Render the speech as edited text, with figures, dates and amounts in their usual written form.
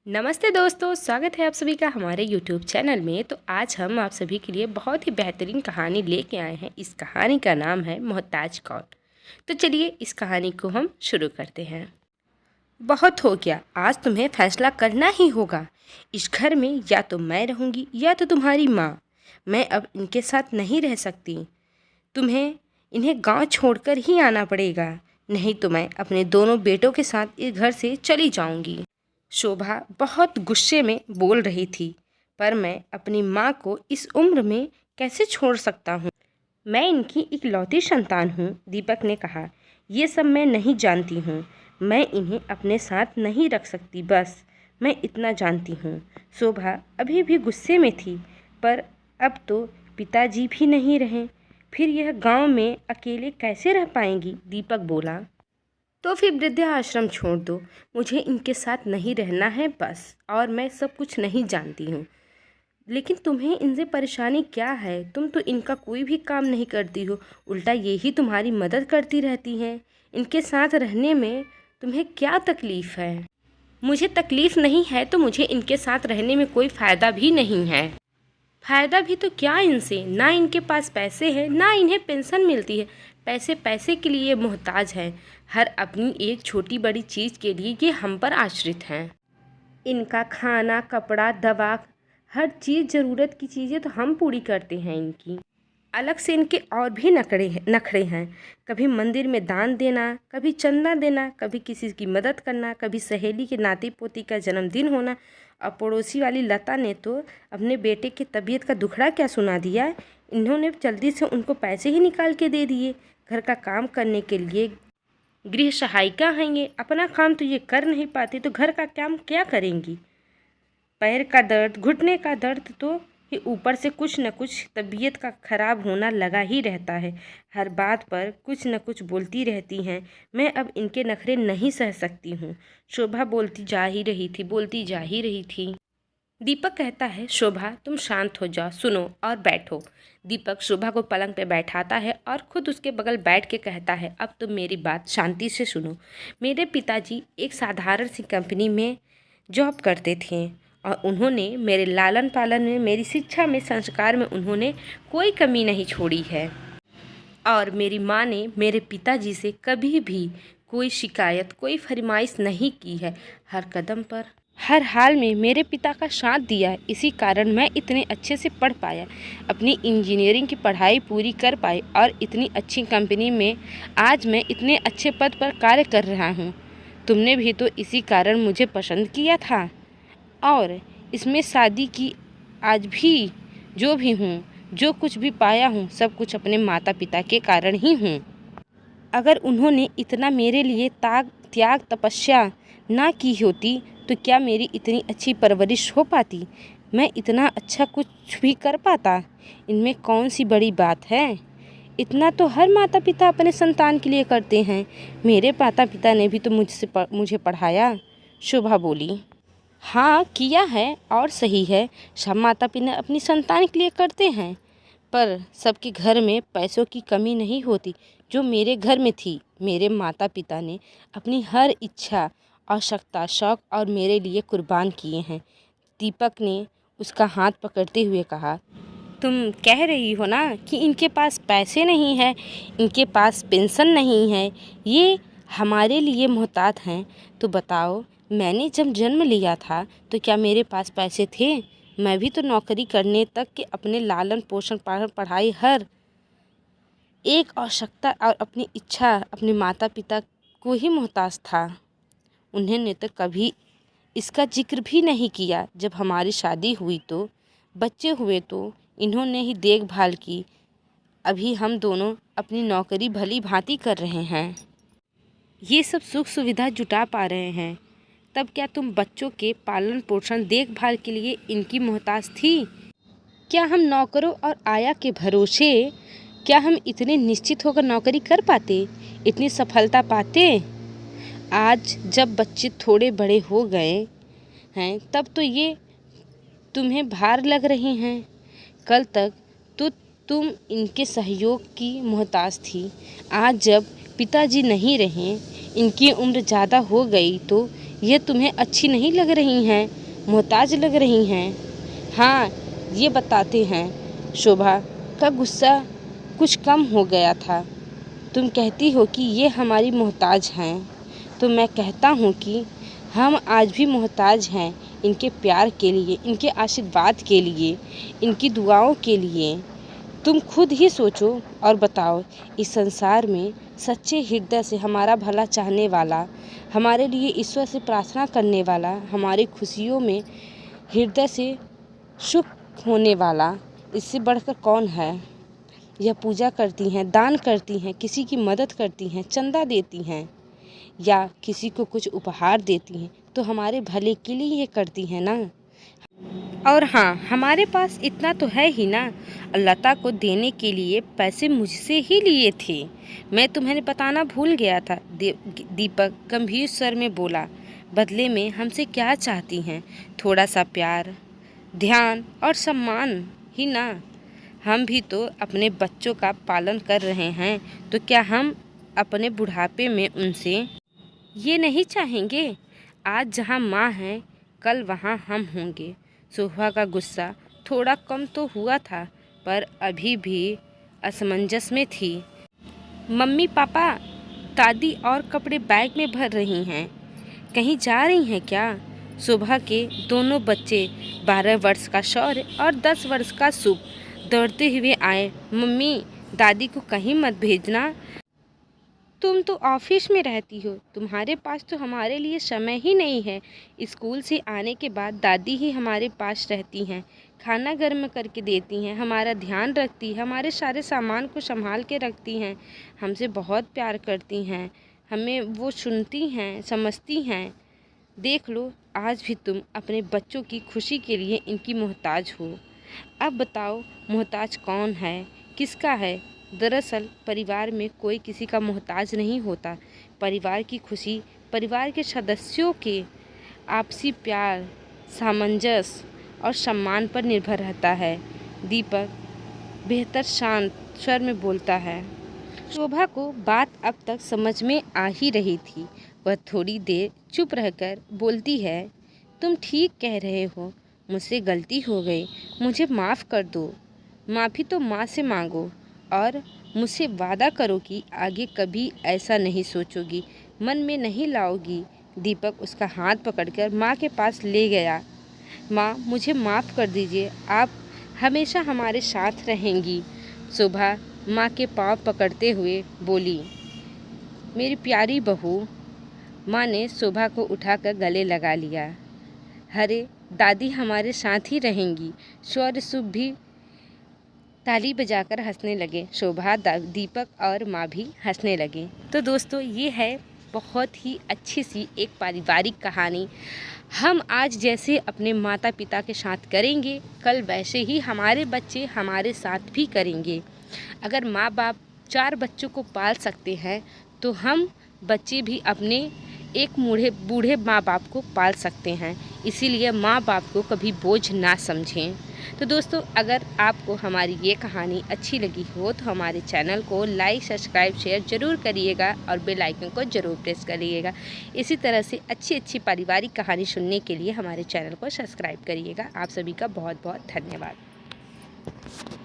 नमस्ते दोस्तों, स्वागत है आप सभी का हमारे YouTube चैनल में। तो आज हम आप सभी के लिए बहुत ही बेहतरीन कहानी लेके आए हैं। इस कहानी का नाम है मोहताज कौन। तो चलिए इस कहानी को हम शुरू करते हैं। बहुत हो गया, आज तुम्हें फैसला करना ही होगा। इस घर में या तो मैं रहूँगी या तो तुम्हारी माँ। मैं अब इनके साथ नहीं रह सकती। तुम्हें इन्हें गांव छोड़कर ही आना पड़ेगा, नहीं तो मैं अपने दोनों बेटों के साथ इस घर से चली जाऊंगी। शोभा बहुत गुस्से में बोल रही थी, पर मैं अपनी माँ को इस उम्र में कैसे छोड़ सकता हूँ। मैं इनकी इकलौती संतान हूँ, दीपक ने कहा। ये सब मैं नहीं जानती हूँ। मैं इन्हें अपने साथ नहीं रख सकती, बस मैं इतना जानती हूँ। शोभा अभी भी गुस्से में थी, पर अब तो पिताजी भी नहीं रहे, फिर यह गांव में अकेले कैसे रह पाएंगी। दीपक बोला, तो फिर वृद्धाश्रम छोड़ दो। मुझे इनके साथ नहीं रहना है बस, और मैं सब कुछ नहीं जानती हूँ। लेकिन तुम्हें इनसे परेशानी क्या है? तुम तो इनका कोई भी काम नहीं करती हो, उल्टा यही तुम्हारी मदद करती रहती हैं। इनके साथ रहने में तुम्हें क्या तकलीफ़ है? मुझे तकलीफ़ नहीं है तो मुझे इनके साथ रहने में कोई फ़ायदा भी नहीं है। फ़ायदा भी तो क्या इनसे? ना इनके पास पैसे हैं, ना इन्हें पेंशन मिलती है। पैसे पैसे के लिए मोहताज हैं। हर अपनी एक छोटी बड़ी चीज़ के लिए ये हम पर आश्रित हैं। इनका खाना, कपड़ा, दवा, हर चीज़, ज़रूरत की चीज़ें तो हम पूरी करते हैं इनकी। अलग से इनके और भी नखरे हैं। कभी मंदिर में दान देना, कभी चंदा देना, कभी किसी की मदद करना, कभी सहेली के नाती पोती का जन्मदिन होना। और पड़ोसी वाली लता ने तो अपने बेटे की तबीयत का दुखड़ा क्या सुना दिया। इन्होंने जल्दी से उनको पैसे ही निकाल के दे दिए घर का काम करने के लिए। गृह सहायिका हैं ये, अपना काम तो ये कर नहीं पाती तो घर का काम क्या करेंगी। पैर का दर्द, घुटने का दर्द, तो ये ऊपर से कुछ न कुछ तबीयत का खराब होना लगा ही रहता है। हर बात पर कुछ न कुछ बोलती रहती हैं। मैं अब इनके नखरे नहीं सह सकती हूँ। शोभा बोलती जा ही रही थी। दीपक कहता है, शोभा तुम शांत हो जाओ, सुनो और बैठो। दीपक शोभा को पलंग पे बैठाता है और खुद उसके बगल बैठ के कहता है, अब तुम मेरी बात शांति से सुनो। मेरे पिताजी एक साधारण सी कंपनी में जॉब करते थे और उन्होंने मेरे लालन पालन में, मेरी शिक्षा में, संस्कार में उन्होंने कोई कमी नहीं छोड़ी है। और मेरी माँ ने मेरे पिताजी से कभी भी कोई शिकायत, कोई फरमाइश नहीं की है। हर कदम पर, हर हाल में मेरे पिता का साथ दिया है। इसी कारण मैं इतने अच्छे से पढ़ पाया, अपनी इंजीनियरिंग की पढ़ाई पूरी कर पाई और इतनी अच्छी कंपनी में आज मैं इतने अच्छे पद पर कार्य कर रहा हूँ। तुमने भी तो इसी कारण मुझे पसंद किया था और इसमें शादी की। आज भी जो भी हूँ, जो कुछ भी पाया हूँ, सब कुछ अपने माता पिता के कारण ही हूँ। अगर उन्होंने इतना मेरे लिए त्याग तपस्या ना की होती तो क्या मेरी इतनी अच्छी परवरिश हो पाती? मैं इतना अच्छा कुछ भी कर पाता? इनमें कौन सी बड़ी बात है? इतना तो हर माता पिता अपने संतान के लिए करते हैं। मेरे माता पिता ने भी तो मुझे पढ़ाया। शोभा बोली, हाँ किया है और सही है। सब माता पिता अपनी संतान के लिए करते हैं, पर सबके घर में पैसों की कमी नहीं होती जो मेरे घर में थी। मेरे माता पिता ने अपनी हर इच्छा, आवश्यकता, शौक और मेरे लिए कुर्बान किए हैं। दीपक ने उसका हाथ पकड़ते हुए कहा, तुम कह रही हो ना कि इनके पास पैसे नहीं है, इनके पास पेंशन नहीं है, ये हमारे लिए मोहताज हैं। तो बताओ, मैंने जब जन्म लिया था तो क्या मेरे पास पैसे थे? मैं भी तो नौकरी करने तक के अपने लालन पोषण, पढ़ाई, हर एक आवश्यकता और अपनी इच्छा अपने माता पिता को ही मोहताज था। उन्होंने तो कभी इसका जिक्र भी नहीं किया। जब हमारी शादी हुई तो बच्चे हुए तो इन्होंने ही देखभाल की। अभी हम दोनों अपनी नौकरी भली भांति कर रहे हैं, ये सब सुख सुविधा जुटा पा रहे हैं। तब क्या तुम बच्चों के पालन पोषण, देखभाल के लिए इनकी मोहताज थी? क्या हम नौकरों और आया के भरोसे, क्या हम इतने निश्चित होकर नौकरी कर पाते, इतनी सफलता पाते? आज जब बच्चे थोड़े बड़े हो गए हैं तब तो ये तुम्हें भार लग रही हैं। कल तक तो तुम इनके सहयोग की मोहताज थी। आज जब पिताजी नहीं रहें, इनकी उम्र ज़्यादा हो गई तो ये तुम्हें अच्छी नहीं लग रही हैं, मोहताज लग रही हैं। हाँ, ये बताते हैं। शोभा का गुस्सा कुछ कम हो गया था। तुम कहती हो कि ये हमारी मोहताज हैं, तो मैं कहता हूँ कि हम आज भी मोहताज हैं इनके प्यार के लिए, इनके आशीर्वाद के लिए, इनकी दुआओं के लिए। तुम खुद ही सोचो और बताओ, इस संसार में सच्चे हृदय से हमारा भला चाहने वाला, हमारे लिए ईश्वर से प्रार्थना करने वाला, हमारी खुशियों में हृदय से सुख होने वाला, इससे बढ़कर कौन है। यह पूजा करती हैं, दान करती हैं, किसी की मदद करती हैं, चंदा देती हैं या किसी को कुछ उपहार देती हैं, तो हमारे भले के लिए ये करती हैं ना। और हाँ, हमारे पास इतना तो है ही ना, लता को देने के लिए पैसे मुझसे ही लिए थे। मैं तुम्हें बताना भूल गया था। दीपक गंभीर स्वर में बोला। बदले में हमसे क्या चाहती हैं? थोड़ा सा प्यार, ध्यान और सम्मान ही ना। हम भी तो अपने बच्चों का पालन कर रहे हैं, तो क्या हम अपने बुढ़ापे में उनसे ये नहीं चाहेंगे? आज जहाँ माँ है, कल वहाँ हम होंगे। शोभा का गुस्सा थोड़ा कम तो हुआ था, पर अभी भी असमंजस में थी। मम्मी पापा, दादी और कपड़े बैग में भर रही हैं, कहीं जा रही हैं क्या? शोभा के दोनों बच्चे 12 वर्ष का शौर्य और 10 वर्ष का शुभ दौड़ते हुए आए। मम्मी, दादी को कहीं मत भेजना, तुम तो ऑफिस में रहती हो, तुम्हारे पास तो हमारे लिए समय ही नहीं है। स्कूल से आने के बाद दादी ही हमारे पास रहती हैं, खाना गर्म करके देती हैं, हमारा ध्यान रखती हैं, हमारे सारे सामान को संभाल के रखती हैं, हमसे बहुत प्यार करती हैं, हमें वो सुनती हैं, समझती हैं। देख लो, आज भी तुम अपने बच्चों की खुशी के लिए इनकी मोहताज हो। अब बताओ, मोहताज कौन है, किसका है? दरअसल परिवार में कोई किसी का मोहताज नहीं होता। परिवार की खुशी परिवार के सदस्यों के आपसी प्यार, सामंजस्य और सम्मान पर निर्भर रहता है। दीपक बेहतर शांत स्वर में बोलता है। शोभा को बात अब तक समझ में आ ही रही थी। वह थोड़ी देर चुप रहकर बोलती है, तुम ठीक कह रहे हो, मुझसे गलती हो गई, मुझे माफ़ कर दो। माफ़ी तो माँ से मांगो और मुझसे वादा करो कि आगे कभी ऐसा नहीं सोचोगी, मन में नहीं लाओगी। दीपक उसका हाथ पकड़कर माँ के पास ले गया। माँ, मुझे माफ़ कर दीजिए, आप हमेशा हमारे साथ रहेंगी। शोभा माँ के पाँव पकड़ते हुए बोली, मेरी प्यारी बहू। माँ ने शोभा को उठाकर गले लगा लिया। अरे, दादी हमारे साथ ही रहेंगी। शौर्य शुभ भी ताली बजाकर हंसने लगे। शोभा, दीपक और माँ भी हंसने लगे। तो दोस्तों, ये है बहुत ही अच्छी सी एक पारिवारिक कहानी। हम आज जैसे अपने माता पिता के साथ करेंगे, कल वैसे ही हमारे बच्चे हमारे साथ भी करेंगे। अगर माँ बाप 4 बच्चों को पाल सकते हैं, तो हम बच्चे भी अपने एक बूढ़े माँ बाप को पाल सकते हैं। इसीलिए माँ बाप को कभी बोझ ना समझें। तो दोस्तों, अगर आपको हमारी ये कहानी अच्छी लगी हो तो हमारे चैनल को लाइक, सब्सक्राइब, शेयर ज़रूर करिएगा और बेल आइकन को ज़रूर प्रेस करिएगा। इसी तरह से अच्छी पारिवारिक कहानी सुनने के लिए हमारे चैनल को सब्सक्राइब करिएगा। आप सभी का बहुत बहुत धन्यवाद।